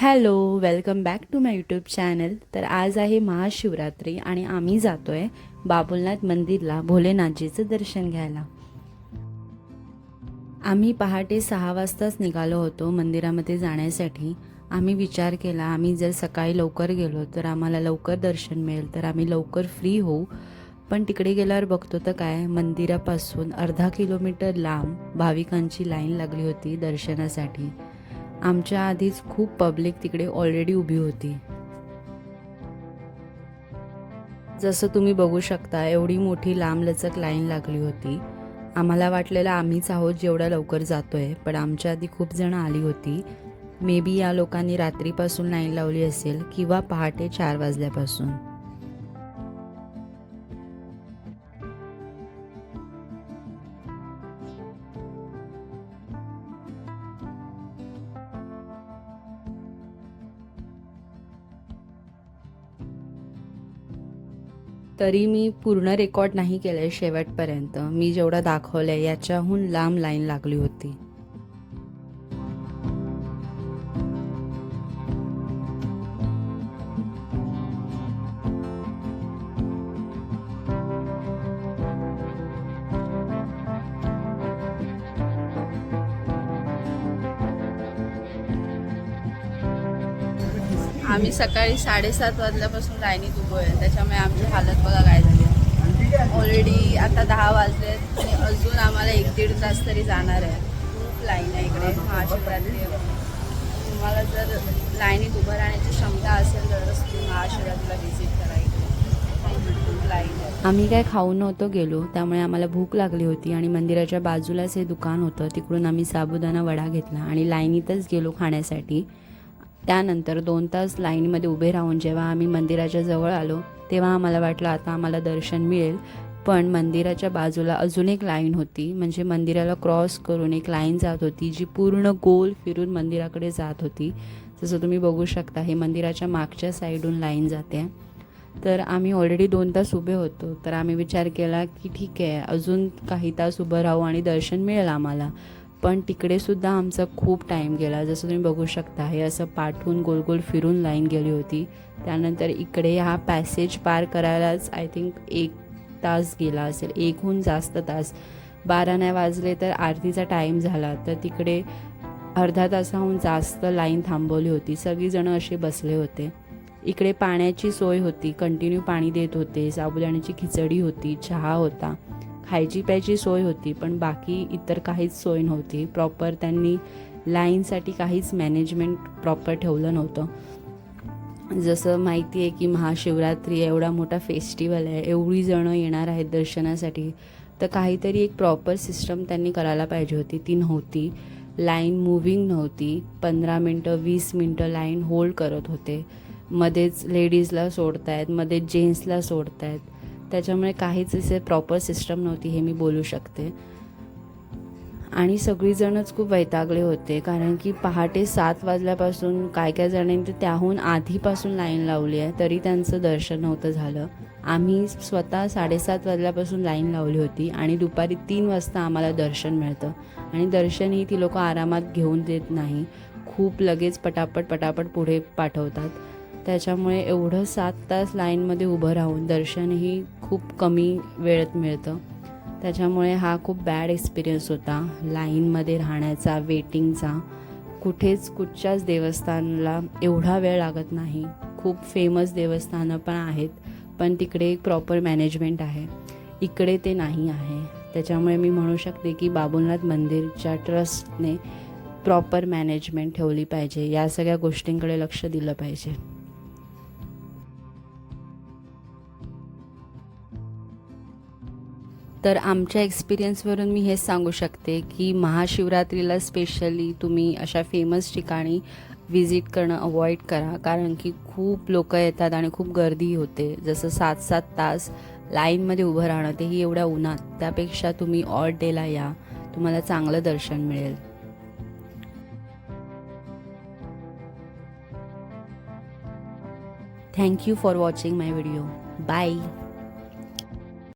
Hello, welcome back to my YouTube channel. तर आज आहे महाशिवरात्री आणि आम्ही जातोय बाबुलनाथ मंदिरला भोलेनाथजीचं दर्शन घ्यायला. आम्ही पहाटे 6 वाजताच निघालो होतो मंदिरामध्ये जाण्यासाठी. आम्ही विचार केला आम्ही जर सकाळी लवकर गेलो तर आम्हाला लवकर दर्शन मिळेल, तर आम्ही लवकर फ्री होऊ. पण तिकडे गेल्यावर बघतो तर काय, मंदिरापासून अर्धा किलोमीटर लांब भाविकांची लाईन लागली होती दर्शनासाठी. आमच्या आधीच खूप पब्लिक तिकडे ऑलरेडी उभी होती. जसं तुम्ही बघू शकता एवढी मोठी लांबलचक लाईन लागली होती. आम्हाला वाटलेलं आम्हीच आहोत जेवढ्या लवकर जातोय, पण आमच्या आधी खूप जण आली होती. मे बी या लोकांनी रात्रीपासून लाईन लावली असेल किंवा पहाटे 4 वाजल्यापासून. तरी मी पूर्ण रेकॉर्ड नाही केलंय शेवटपर्यंत. मी जेवढं दाखवलंय याच्याहून लांब लाईन लागली होती. आम्ही सकाळी 7:30 वाजल्यापासून लाईनीत उभो आहे, त्याच्यामुळे आमची हालत बघा काय झाली आहे. ऑलरेडी आता 10 वाजले आणि अजून आम्हाला 1-1.5 तास तरी जाणार आहे. खूप लाईन आहे इकडे महाशिवरात्री. तुम्हाला जर लाईनीत उभं राहण्याची क्षमता असेल तरच तुम्ही महाशिवरात्रीला व्हिजिट करा. इकडे खूप लाईन आहे. आम्ही काय खाऊन नव्हतो गेलो, त्यामुळे आम्हाला भूक लागली होती आणि मंदिराच्या बाजूलाच हे दुकान होतं. तिकडून आम्ही साबुदाणा वडा घेतला आणि लाईनीतच गेलो खाण्यासाठी. त्यानंतर 2 तास लाईनमध्ये उभे राहून जेव्हा आम्ही मंदिराच्या जवळ आलो तेव्हा आम्हाला वाटलं आता आम्हाला दर्शन मिळेल. पण मंदिराच्या बाजूला अजून एक लाईन होती, म्हणजे मंदिराला क्रॉस करून एक लाईन जात होती जी पूर्ण गोल फिरून मंदिराकडे जात होती. जसं तुम्ही बघू शकता हे मंदिराच्या मागच्या साईडून लाईन जाते. तर आम्ही ऑलरेडी 2 तास उभे होतो, तर आम्ही विचार केला की ठीक आहे अजून काही तास उभं राहू आणि दर्शन मिळेल आम्हाला. पण तिकडे सुद्धा आमचा खूप टाईम गेला. जसं तुम्ही बघू शकता हे असं पाठवून गोल गोल फिरून लाईन गेली होती. त्यानंतर इकडे हा पॅसेज पार करायलाच आय थिंक 1 तास गेला असेल, 1हून जास्त तास. 12 नाही वाजले तर आरतीचा टाईम झाला, तर तिकडे अर्धा तासाहून जास्त लाईन थांबवली होती. सगळीजणं असे बसले होते. इकडे पाण्याची सोय होती, कंटिन्यू पाणी देत होते. साबुदाण्याची खिचडी होती, चहा होता, खायची प्यायची सोय होती, पण बाकी इतर काहीच सोय नव्हती. प्रॉपर त्यांनी लाईनसाठी काहीच मॅनेजमेंट प्रॉपर ठेवलं नव्हतं. जसं माहिती आहे की महाशिवरात्री एवढा मोठा फेस्टिवल आहे, एवढी जणं येणार आहेत दर्शनासाठी, तर काहीतरी एक प्रॉपर सिस्टम त्यांनी करायला पाहिजे होती. ती नव्हती. लाईन मूव्हिंग नव्हती. 15 मिनटं 20 मिनटं लाईन होल्ड करत होते. मध्येच लेडीजला सोडतायत, मध्येच जेंट्सला सोडतायत. त्याच्यामुळे काहीच असे प्रॉपर सिस्टम नव्हती हे मी बोलू शकते. आणि सगळीजणच खूप वैतागले होते, कारण की पहाटे 7 वाजल्यापासून काय जणांनी तर त्याहून आधीपासून लाईन लावली आहे, तरी त्यांचं दर्शन नव्हतं झालं. आम्ही स्वतः 7:30 वाजल्यापासून लाईन लावली होती आणि दुपारी 3 वाजता आम्हाला दर्शन मिळतं. आणि दर्शनही ती लोक आरामात घेऊन देत नाही, खूप लगेच पटापट पुढे पाठवतात. त्याच्यामुळे एवढं 7 तास लाईनमध्ये उभं राहून दर्शनही खूप कमी वेळेत मिळतं. त्याच्यामुळे हा खूप बॅड एक्सपिरियन्स होता लाईनमध्ये राहण्याचा, वेटिंगचा. कुठच्याच देवस्थानला एवढा वेळ लागत नाही. खूप फेमस देवस्थानं पण आहेत, पण तिकडे एक प्रॉपर मॅनेजमेंट आहे, इकडे ते नाही आहे. त्याच्यामुळे मी म्हणू शकते की बाबुलनाथ मंदिरच्या ट्रस्टने प्रॉपर मॅनेजमेंट ठेवली पाहिजे, या सगळ्या गोष्टींकडे लक्ष दिलं पाहिजे. तर आमच्या एक्सपिरियन्सवरून मी हेच सांगू शकते की महाशिवरात्रीला स्पेशली तुम्ही अशा फेमस ठिकाणी व्हिजिट करणं अवॉइड करा, कारण की खूप लोक येतात आणि खूप गर्दी होते. जसं 7-7 तास लाईनमध्ये उभं राहणं, तेही एवढ्या उन्हात, त्यापेक्षा तुम्ही ऑड डेला या, तुम्हाला चांगलं दर्शन मिळेल. Thank you for watching my video. Bye.